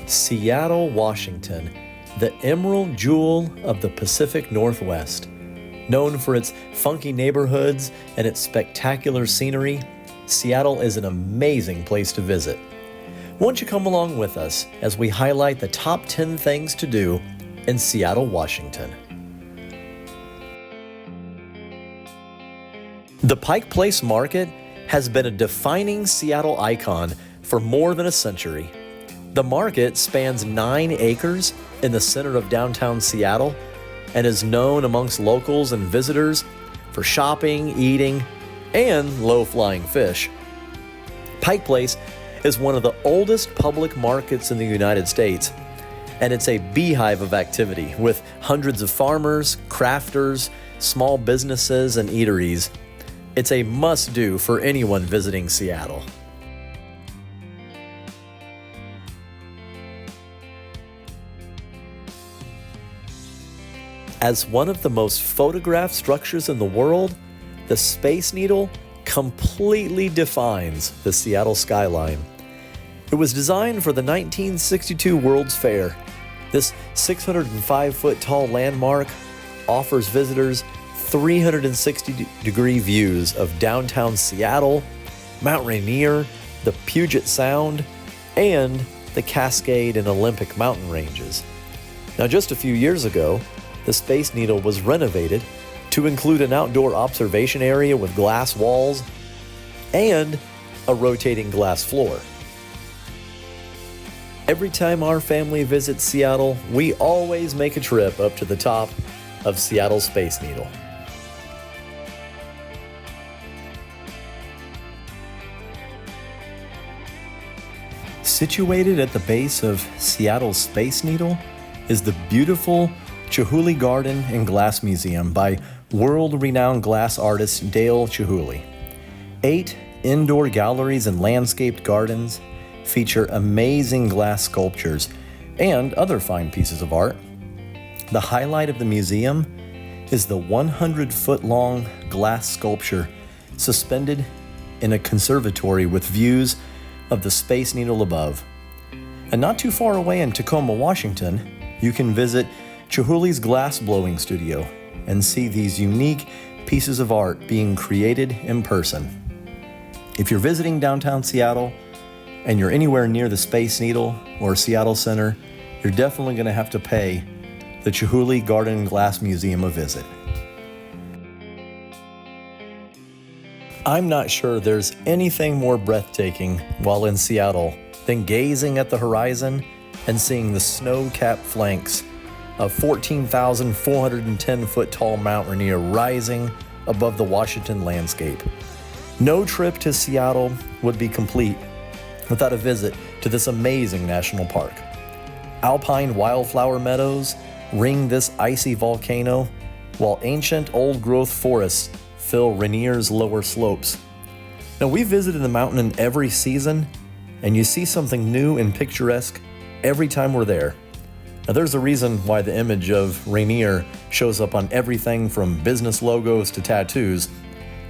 Seattle, Washington, the emerald jewel of the Pacific Northwest. Known for its funky neighborhoods and its spectacular scenery, Seattle is an amazing place to visit. Won't you come along with us as we highlight the top 10 things to do in Seattle, Washington? The Pike Place Market has been a defining Seattle icon for more than a century. The market spans 9 acres in the center of downtown Seattle and is known amongst locals and visitors for shopping, eating, and low-flying fish. Pike Place is one of the oldest public markets in the United States, and it's a beehive of activity with hundreds of farmers, crafters, small businesses, and eateries. It's a must-do for anyone visiting Seattle. As one of the most photographed structures in the world, the Space Needle completely defines the Seattle skyline. It was designed for the 1962 World's Fair. This 605-foot tall landmark offers visitors 360-degree views of downtown Seattle, Mount Rainier, the Puget Sound, and the Cascade and Olympic mountain ranges. Now, just a few years ago, the Space Needle was renovated to include an outdoor observation area with glass walls and a rotating glass floor. Every time our family visits Seattle, we always make a trip up to the top of Seattle Space Needle. Situated at the base of Seattle's Space Needle is the beautiful Chihuly Garden and Glass Museum by world-renowned glass artist Dale Chihuly. 8 indoor galleries and landscaped gardens feature amazing glass sculptures and other fine pieces of art. The highlight of the museum is the 100-foot-long glass sculpture suspended in a conservatory with views of the Space Needle above. And not too far away in Tacoma, Washington, you can visit Chihuly's glass blowing studio and see these unique pieces of art being created in person. If you're visiting downtown Seattle and you're anywhere near the Space Needle or Seattle Center, you're definitely going to have to pay the Chihuly Garden and Glass Museum a visit. I'm not sure there's anything more breathtaking while in Seattle than gazing at the horizon and seeing the snow-capped flanks of 14,410-foot tall Mount Rainier rising above the Washington landscape. No trip to Seattle would be complete without a visit to this amazing national park. Alpine wildflower meadows ring this icy volcano, while ancient old-growth forests fill Rainier's lower slopes. Now, we visited the mountain in every season, and you see something new and picturesque every time we're there. Now, there's a reason why the image of Rainier shows up on everything from business logos to tattoos.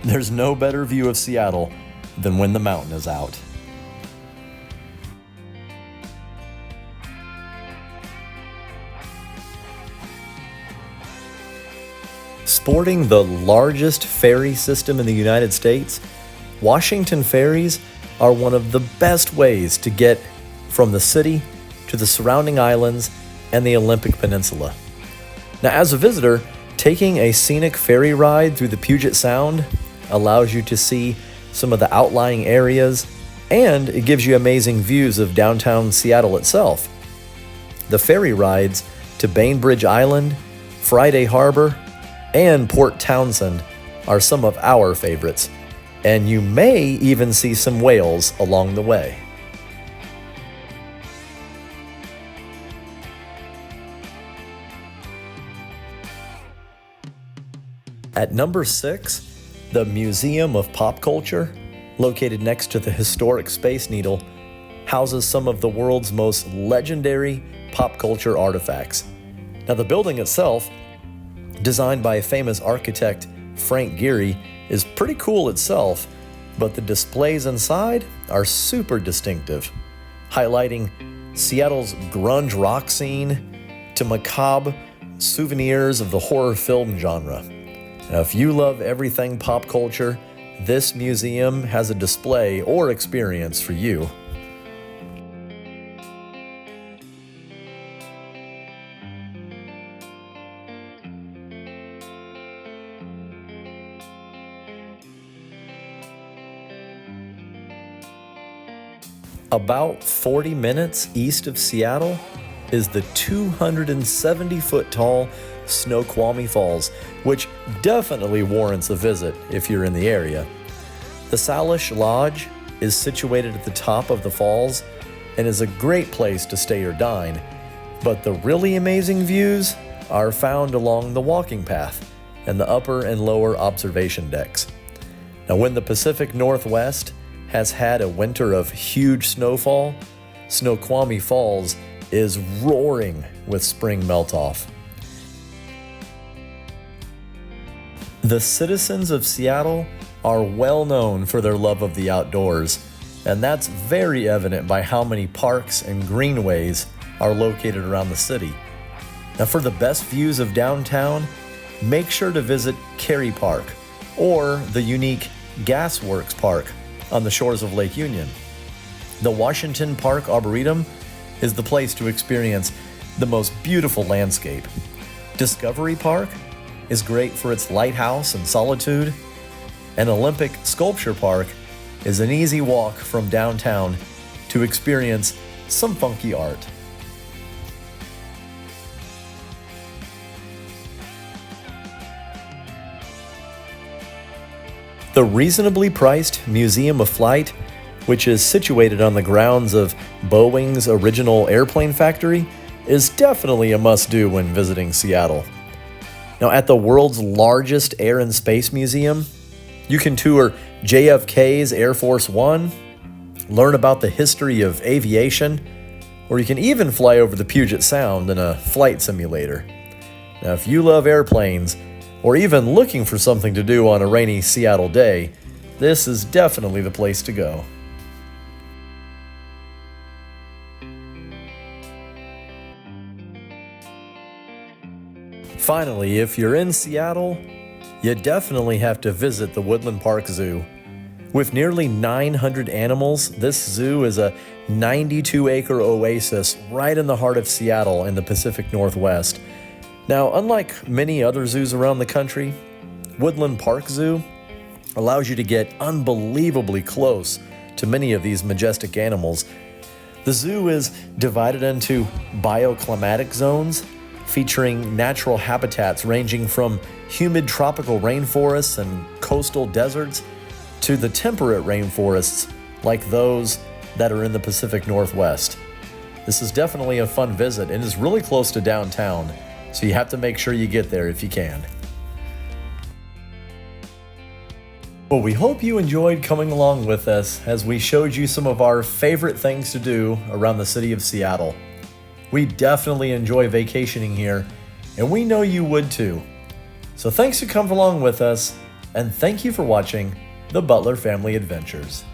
There's no better view of Seattle than when the mountain is out. Sporting the largest ferry system in the United States, Washington ferries are one of the best ways to get from the city to the surrounding islands and the Olympic Peninsula. Now, as a visitor, taking a scenic ferry ride through the Puget Sound allows you to see some of the outlying areas, and it gives you amazing views of downtown Seattle itself. The ferry rides to Bainbridge Island, Friday Harbor, and Port Townsend are some of our favorites, and you may even see some whales along the way. At number 6, the Museum of Pop Culture, located next to the historic Space Needle, houses some of the world's most legendary pop culture artifacts. Now, the building itself, designed by famous architect Frank Gehry, is pretty cool itself, but the displays inside are super distinctive. highlighting Seattle's grunge rock scene to macabre souvenirs of the horror film genre. Now, if you love everything pop culture, this museum has a display or experience for you. About 40 minutes east of Seattle is the 270-foot tall Snoqualmie Falls, which definitely warrants a visit if you're in the area. The Salish Lodge is situated at the top of the falls and is a great place to stay or dine, but the really amazing views are found along the walking path and the upper and lower observation decks. Now, when the Pacific Northwest has had a winter of huge snowfall, Snoqualmie Falls is roaring with spring melt-off. The citizens of Seattle are well known for their love of the outdoors, and that's very evident by how many parks and greenways are located around the city. Now, for the best views of downtown, make sure to visit Cary Park or the unique Gasworks Park on the shores of Lake Union. The Washington Park Arboretum is the place to experience the most beautiful landscape. Discovery Park is great for its lighthouse and solitude, and Olympic Sculpture Park is an easy walk from downtown to experience some funky art. The reasonably priced Museum of Flight, which is situated on the grounds of Boeing's original airplane factory, is definitely a must-do when visiting Seattle. Now, at the world's largest Air and Space Museum, you can tour JFK's Air Force One, learn about the history of aviation, or you can even fly over the Puget Sound in a flight simulator. Now, if you love airplanes, or even looking for something to do on a rainy Seattle day, this is definitely the place to go. Finally, if you're in Seattle, you definitely have to visit the Woodland Park Zoo. With nearly 900 animals, this zoo is a 92-acre oasis right in the heart of Seattle in the Pacific Northwest. Now, unlike many other zoos around the country, Woodland Park Zoo allows you to get unbelievably close to many of these majestic animals. The zoo is divided into bioclimatic zones, featuring natural habitats ranging from humid tropical rainforests and coastal deserts to the temperate rainforests like those that are in the Pacific Northwest. This is definitely a fun visit and is really close to downtown, so you have to make sure you get there if you can. Well, we hope you enjoyed coming along with us as we showed you some of our favorite things to do around the city of Seattle. We definitely enjoy vacationing here, and we know you would too. So thanks for coming along with us, and thank you for watching the Butler Family Adventures.